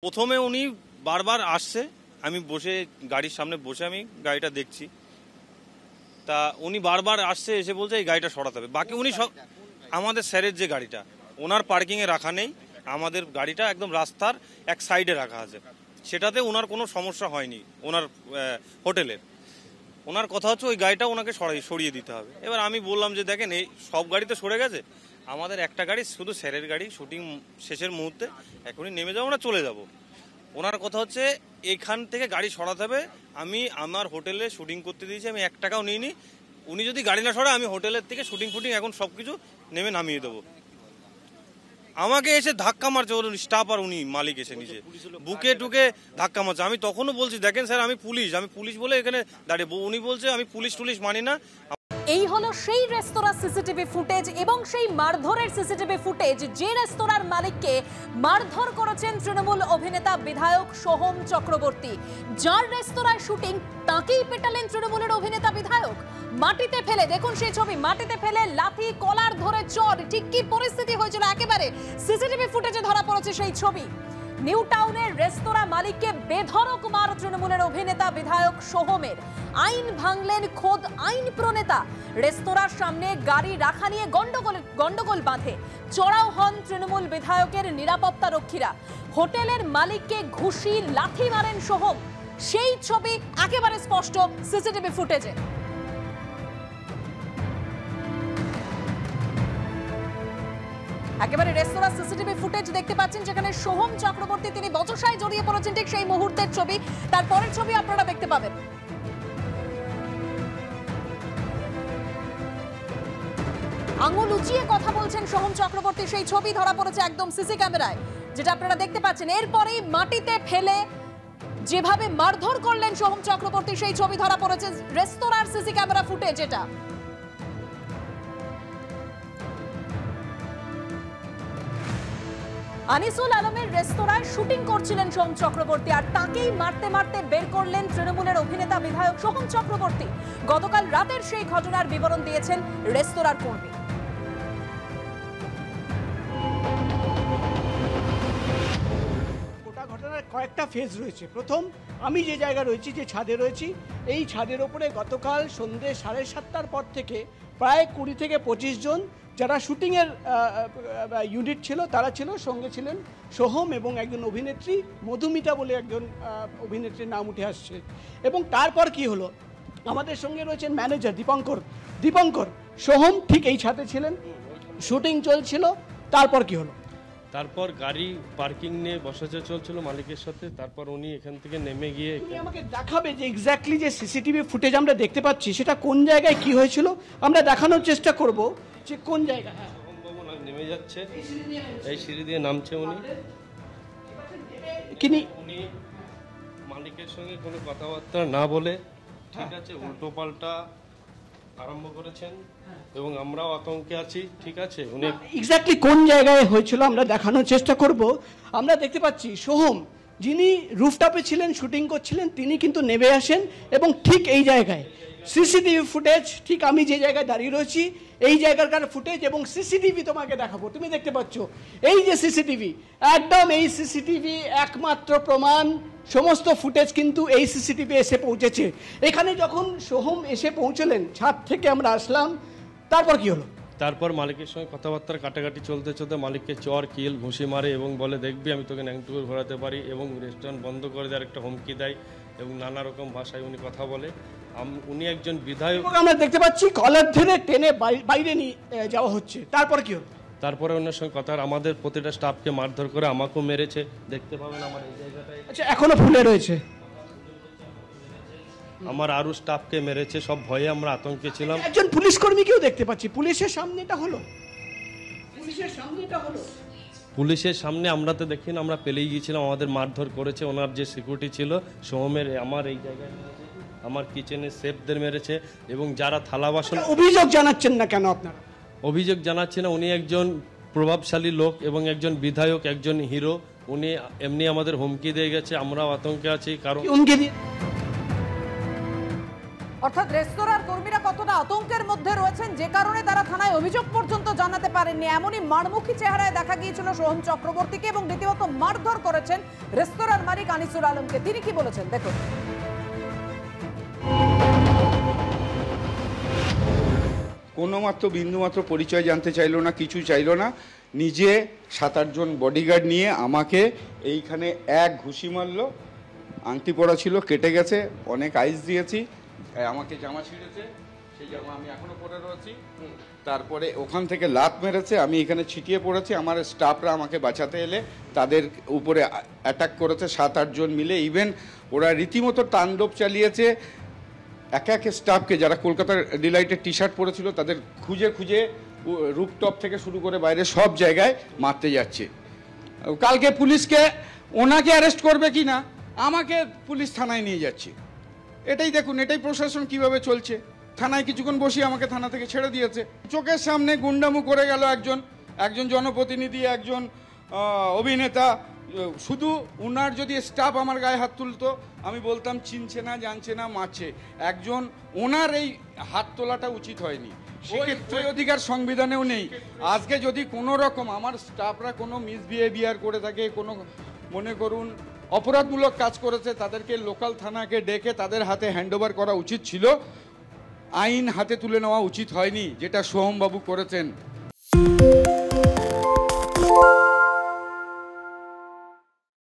প্রথমে উনি বারবার আসছে, আমি বসে গাড়ির সামনে বসে আমি গাড়িটা দেখছি, তা উনি বারবার আসছে, এসে বলছে এই গাড়িটা সরাতে হবে। বাকি উনি সব আমাদের স্যারের যে গাড়িটা ওনার পার্কিংয়ে রাখা নেই, আমাদের গাড়িটা একদম রাস্তার এক সাইডে রাখা আছে, সেটাতে ওনার কোনো সমস্যা হয়নি। ওনার হোটেলের ওনার কথা হচ্ছে ওই গাড়িটা ওনাকে সরিয়ে দিতে হবে। এবার আমি বললাম যে দেখেন এই সব গাড়িতে সরে গেছে, আমাদের একটা গাড়ি শুধু স্যারের গাড়ি, শুটিং শেষের মুহূর্তে এখনই নেমে যাবো, আমরা চলে যাব। ওনার কথা হচ্ছে এইখান থেকে গাড়ি সরাতে হবে, আমি আমার হোটেলে শুটিং করতে দিয়েছি, আমি 1 টাকাও নিইনি। উনি যদি গাড়ি না সরায় আমি হোটেলের থেকে শুটিং এখন সব কিছু নামিয়ে দেবো। আমাকে এসে ধাক্কা মারছে ওর স্টাফ আর উনি মালিক এসে নিজে বুকে টুকে ধাক্কা মারছে। আমি তখনও বলছি দেখেন স্যার আমি পুলিশ বলে এখানে দাঁড়িয়ে, উনি বলছে আমি পুলিশ মানি না। এই হলো সেই রেস্তোরাঁ সিসিটিভি ফুটেজ এবং সেই মারধরের সিসিটিভি ফুটেজ, যে রেস্তোরাঁর মালিককে মারধর করেছেন তৃণমূল অভিনেতা বিধায়ক সোহম চক্রবর্তী। যার রেস্তোরাঁয় শুটিং তাকেই পেটালেন তৃণমূলের অভিনেতা বিধায়ক, মাটিতে ফেলে। দেখুন সেই ছবি, মাটিতে ফেলে লাথি, কলার ধরে চর, ঠিক কি পরিস্থিতি হয়েছিল একেবারে সিসিটিভি ফুটেজে ধরা পড়েছে সেই ছবি। নিউ টাউনের রেস্তোরাঁ মালিককে বেধড়ক মার তৃণমূলের অভিনেতা বিধায়ক সোহমের। আইন ভাঙলেন খোদ আইন প্রণেতা। রেস্তোরাঁর সামনে গাড়ি রাখা নিয়ে গন্ডগোল বাঁধে, চড়াও হন তৃণমূল বিধায়কের নিরাপত্তা রক্ষীরা। হোটেলের মালিককে ঘুষি লাথি মারেন সোহম, সেই ছবি একেবারে স্পষ্ট সিসিটিভি ফুটেজে। একেবারে রেস্তোরাঁ সিসিটিভি ফুটেজ দেখতে পাচ্ছেন, যেখানে সোহম চক্রবর্তী তিনি বচসায় জড়িয়ে পড়েছেন, ঠিক সেই মুহূর্তের ছবি। তারপরের ছবি আপনারা দেখতে পাবেন। আঙুল উঁচিয়ে কথা বলছেন সোহম চক্রবর্তী, সেই ছবি ধরা পড়েছে একদম সিসি ক্যামেরায়, যেটা আপনারা দেখতে পাচ্ছেন। এরপরেই মাটিতে ফেলে যেভাবে মারধর করলেন সোহম চক্রবর্তী, সেই ছবি ধরা পড়েছে রেস্তোরাঁর সিসি ক্যামেরা ফুটেজ। এটা আনিসুল আলমের রেস্তোরাঁয় শুটিং করছিলেন সোহম চক্রবর্তী, আর তাকেই মারতে মারতে বের করলেন তৃণমূলের অভিনেতা বিধায়ক সোহম চক্রবর্তী। গতকাল রাতের সেই ঘটনার বিবরণ দিয়েছেন রেস্তোরাঁর কর্মী। গোটা ঘটনার কয়েকটা ফেজ রয়েছে। প্রথম, আমি যে জায়গায় রয়েছি, যে ছাদে রয়েছি, এই ছাদের ওপরে গতকাল সন্ধ্যে 7:30টার পর থেকে প্রায় 20 থেকে 25 জন যারা শুটিংয়ের ইউনিট ছিল তারা ছিল। সঙ্গে ছিলেন সোহম এবং একজন অভিনেত্রী মধুমিতা বলে একজন অভিনেত্রীর নাম উঠে আসছে। এবং তারপর কি হলো, আমাদের সঙ্গে রয়েছেন ম্যানেজার দীপঙ্কর। সোহম ঠিক এই ছাদে ছিলেন, শুটিং চলছিল। তারপর কি হলো? তারপর গাড়ি পার্কিং নিয়ে বসাতে চলছিল মালিকের সাথে। তারপর উনি এখান থেকে নেমে গিয়ে আমাকে দেখাবে যে এক্স্যাক্টলি যে সিসিটিভি ফুটেজ আমরা দেখতে পাচ্ছি সেটা কোন জায়গায় কি হয়েছিল, আমরা দেখানোর চেষ্টা করব যে কোন জায়গায়। নেমে যাচ্ছে, এই সিঁড়ি দিয়ে নামছে উনি মালিকের সঙ্গে কোনো কথাবার্তা না বলে, ঠিক আছে, উল্টো পাল্টা আরম্ভ করেছেন এবং আমরাও আতঙ্কে আছি। ঠিক আছে, উনি এক্স্যাক্টলি কোন জায়গায় হয়েছিল আমরা দেখানোর চেষ্টা করব। আমরা দেখতে পাচ্ছি সোহম, যিনি রুফটপে ছিলেন, শুটিং করছিলেন, তিনি কিন্তু নেমে আসেন এবং ঠিক এই জায়গায় সিসিটিভি ফুটেজ, ঠিক আমি যে জায়গায় দাঁড়িয়ে রয়েছি এই জায়গাকার ফুটেজ এবং সিসিটিভি তোমাকে দেখাবো। তুমি দেখতে পাচ্ছ এই যে সিসিটিভি, একদম এই সিসিটিভি একমাত্র প্রমাণ। সমস্ত ফুটেজ কিন্তু এই সিসিটিভি এসে পৌঁছেছে এখানে। যখন সোহম এসে পৌঁছলেন, ছাদ থেকে আমরা আসলাম, তারপর কি হলো? তারপর মালিকের সঙ্গে কথাবার্তা কাটাকাটি চলতে মালিককে চর কিল ঘুষি মারে এবং বলে দেখবি আমি তোকে ন্যাংটুকুর ঘোরাতে পারি, এবং রেস্টুরেন্ট বন্ধ করে দেওয়ার একটা হুমকি দেয় এবং নানা রকম ভাষায় উনি কথা বলে। উনি একজন বিধায়ক। আমরা দেখতে পাচ্ছি কলার ধরে টেনে বাইরে নিয়ে যাওয়া হচ্ছে। তারপর কি হলো? তারপরে ওনার সঙ্গে কথা, আমাদের প্রতিটা স্টাফকে মারধর করে, আমাকেও মেরেছে, দেখতে পাবেন আমার এই জায়গাটায়। আচ্ছা, এখনো ফুলে রয়েছে। আমার আরো স্টাফকে মেরেছে, সব ভয়ে আমরা আতঙ্কে ছিলাম। একজন পুলিশ কর্মীকেও দেখতে পাচ্ছি, পুলিশের সামনে এটা হলো। পুলিশের সামনে আমরা তো দেখি না, আমরা পেলেই গিয়েছিলাম, আমাদের মারধর করেছে। ওনার যে সিকিউরিটি ছিল সোহমের, আমার এই জায়গায় আমার কিচেনে শেফদের মেরেছে এবং যারা থালা বাসন। অভিযোগ জানাচ্ছেন না কেন আপনারা? অভিযোগ জানাচ্ছি না, উনি একজন প্রভাবশালী লোক এবং একজন বিধায়ক, একজন হিরো। উনি এমনি আমাদের হুমকি দিয়ে গেছে, আমরাও আতঙ্কে আছি। কারণ অর্থাৎ রেস্তোরাঁর কর্মীরা কতটা আতঙ্কের মধ্যে রয়েছেন যে কারণে তারা থানায় অভিযোগ পর্যন্ত জানাতে পারেননি। এমনই মারমুখী চেহারায় দেখা গিয়েছিল সোহম চক্রবর্তীকে এবং রীতিমতো মারধর করেছেন রেস্তোরাঁর মালিক আনিসুর আলমকে। তিনি কি বলেছেন দেখুন। কোনো মাত্র বিন্দুমাত্র পরিচয় জানতে চাইলো না, কিছু চাইলো না। নিজে 7-8 জন বডিগার্ড নিয়ে আমাকে এইখানে এক ঘুষি মারলো। আংটি পরা ছিল, কেটে গেছে, অনেক আইস দিয়েছি, আমাকে জামা ছিঁড়েছে, সেই জামা আমি এখনো পরে রয়েছি। তারপরে ওখান থেকে লাত মেরেছে, আমি এখানে ছিটিয়ে পড়েছি। আমার স্টাফরা আমাকে বাঁচাতে এলে তাদের উপরে অ্যাটাক করেছে 7-8 জন মিলে। ইভেন ওরা রীতিমতো তাণ্ডব চালিয়েছে। এক এক স্টাফকে, যারা কলকাতার ডিলাইটের টি শার্ট পরেছিল, তাদের খুঁজে খুঁজে রুফটপ থেকে শুরু করে বাইরে সব জায়গায় মারতে যাচ্ছে। কালকে পুলিশকে, ওনাকে অ্যারেস্ট করবে কি না, আমাকে পুলিশ থানায় নিয়ে যাচ্ছে। এটাই দেখুন, এটাই প্রশাসন কিভাবে চলছে। থানায় কিছুক্ষণ বসিয়ে আমাকে থানা থেকে ছেড়ে দিয়েছে। চোখের সামনে গুন্ডামু করে গেল একজন জনপ্রতিনিধি, একজন অভিনেতা। শুধু উনার যদি স্টাফ আমার গায়ে হাত তুলতো, আমি বলতাম চিনছে না, জানছে না, মারছে। একজন ওনার এই হাত তোলাটা উচিত হয়নি। ওই অধিকার সংবিধানেও নেই। আজকে যদি কোনো রকম আমার স্টাফরা কোনো মিসবিহেভিয়ার করে থাকে, কোনো মনে করুন অপরাধমূলক কাজ করেছে, তাদেরকে লোকাল থানাকে ডেকে তাদের হাতে হ্যান্ডওভার করা উচিত ছিল। আইন হাতে তুলে নেওয়া উচিত হয়নি, যেটা সোহমবাবু করেছেন।